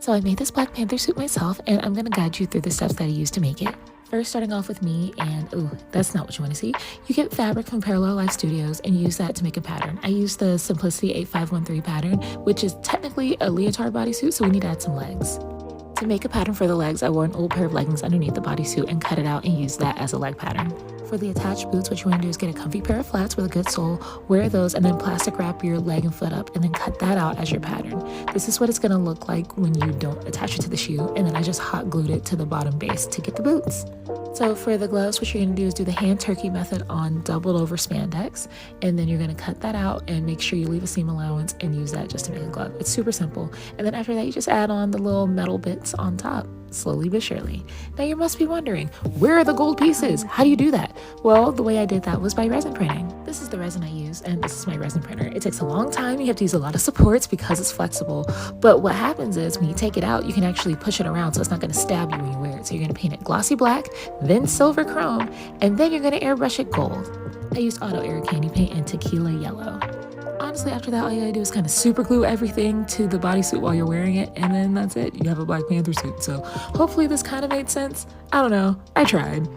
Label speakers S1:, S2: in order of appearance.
S1: So I made this Black Panther suit myself, and I'm gonna guide you through the steps that I used to make it. First, starting off with me, and ooh, that's not what you want to see. You get fabric from Parallel Life Studios and use that to make a pattern. I used the Simplicity 8513 pattern, which is technically a leotard bodysuit, so we need to add some legs. To make a pattern for the legs, I wore an old pair of leggings underneath the bodysuit and cut it out and used that as a leg pattern. For the attached boots, what you want to do is get a comfy pair of flats with a good sole, wear those, and then plastic wrap your leg and foot up, and then cut that out as your pattern. This is what it's going to look like when you don't attach it to the shoe, and then I just hot glued it to the bottom base to get the boots. So for the gloves, what you're going to do is do the hand turkey method on doubled over spandex, and then you're going to cut that out and make sure you leave a seam allowance and use that just to make a glove. It's super simple. And then after that, you just add on the little metal bits on top, slowly but surely. Now you must be wondering, where are the gold pieces? How do you do that? Well, the way I did that was by resin printing. This is the resin I use, and this is my resin printer. It takes a long time. You have to use a lot of supports because it's flexible. But what happens is when you take it out, you can actually push it around so it's not going to stab you when you wear it. So you're going to paint it glossy black, then silver chrome, and then you're going to airbrush it gold. I used Auto Air Candy Paint and Tequila Yellow. Honestly, after that, all you gotta do is kind of super glue everything to the bodysuit while you're wearing it, and then that's it. You have a Black Panther suit. So hopefully this kind of made sense. I don't know. I tried.